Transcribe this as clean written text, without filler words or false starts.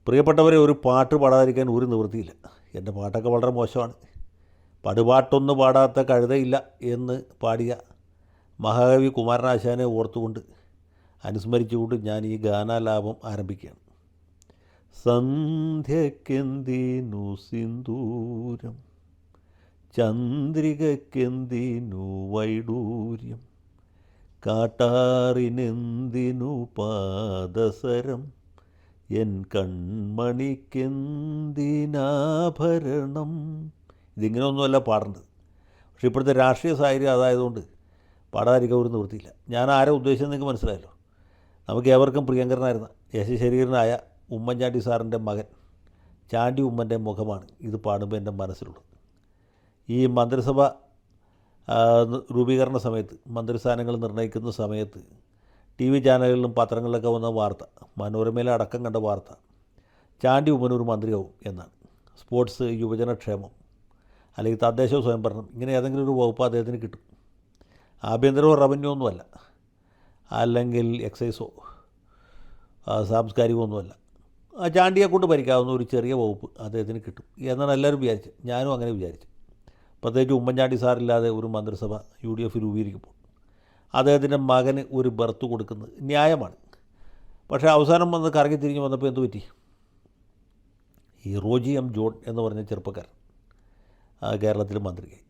പ്രിയപ്പെട്ടവരെ, ഒരു പാട്ട് പാടാതിരിക്കാൻ ഒരു നിവൃത്തിയില്ല. എൻ്റെ പാട്ടൊക്കെ വളരെ മോശമാണ്. പടുപാട്ടൊന്നും പാടാത്ത കഴുതയില്ല എന്ന് പാടിയ മഹാകവി കുമാരനാശാനെ ഓർത്തുകൊണ്ട് അനുസ്മരിച്ചുകൊണ്ട് ഞാൻ ഈ ഗാനാലാപം ആരംഭിക്കുകയാണ്. സന്ധ്യക്കെന്തിനു സിന്ദൂരം, ചന്ദ്രികക്കെന്തിനു വൈഡൂര്യം, കാട്ടാറിനെന്തിനു പാദസരം, എൻ കൺമണിക്കെന്തിനാഭരണം. ഇതിങ്ങനെയൊന്നുമല്ല പാടേണ്ടത്. പക്ഷേ ഇപ്പോഴത്തെ രാഷ്ട്രീയ സാഹചര്യം അതായതുകൊണ്ട് പാടാതിരിക്കാൻ ഒരു നിവൃത്തിയില്ല. ഞാൻ ആരെ ഉദ്ദേശിച്ചത് നിങ്ങൾക്ക് മനസ്സിലായല്ലോ. നമുക്ക് ഏവർക്കും പ്രിയങ്കരനായിരുന്ന യശശരീരനായ ഉമ്മൻചാണ്ടി സാറിൻ്റെ മകൻ ചാണ്ടി ഉമ്മൻ്റെ മുഖമാണ് ഇത് പാടുമ്പോൾ എൻ്റെ മനസ്സിലുള്ളത്. ഈ മന്ത്രിസഭ രൂപീകരണ സമയത്ത്, മന്ത്രിസ്ഥാനങ്ങൾ നിർണ്ണയിക്കുന്ന സമയത്ത് ടി വി ചാനലുകളിലും പത്രങ്ങളിലൊക്കെ വന്ന വാർത്ത, മനോരമയിലെ അടക്കം കണ്ട വാർത്ത, ചാണ്ടി ഉമ്മനൊരു മന്ത്രിയാവും എന്നാണ്. സ്പോർട്സ്, യുവജനക്ഷേമം അല്ലെങ്കിൽ തദ്ദേശ സ്വയംഭരണം, ഇങ്ങനെ ഏതെങ്കിലും ഒരു വകുപ്പ് അദ്ദേഹത്തിന് കിട്ടും. ആഭ്യന്തരമോ റവന്യൂ ഒന്നുമല്ല, അല്ലെങ്കിൽ എക്സൈസോ സാംസ്കാരികമൊന്നുമല്ല. ചാണ്ടിയെ കൊണ്ട് ഭരിക്കാവുന്ന ഒരു ചെറിയ വകുപ്പ് അദ്ദേഹത്തിന് കിട്ടും എന്നാണ് എല്ലാവരും വിചാരിച്ചത്. ഞാനും അങ്ങനെ വിചാരിച്ചു. പ്രത്യേകിച്ച് ഉമ്മൻചാണ്ടി സാറില്ലാതെ ഒരു മന്ത്രിസഭ UDF രൂപീകരിക്കുമ്പോൾ അദ്ദേഹത്തിൻ്റെ മകന് ഒരു ബർത്ത് കൊടുക്കുന്നത് ന്യായമാണ്. പക്ഷേ അവസാനം വന്ന് കറങ്ങി തിരിഞ്ഞ് വന്നപ്പോൾ എന്തു പറ്റി? ഈ റോജി M. ജോൺ എന്ന് പറഞ്ഞ ചെറുപ്പക്കാരൻ കേരളത്തിൽ മന്ത്രിയായി.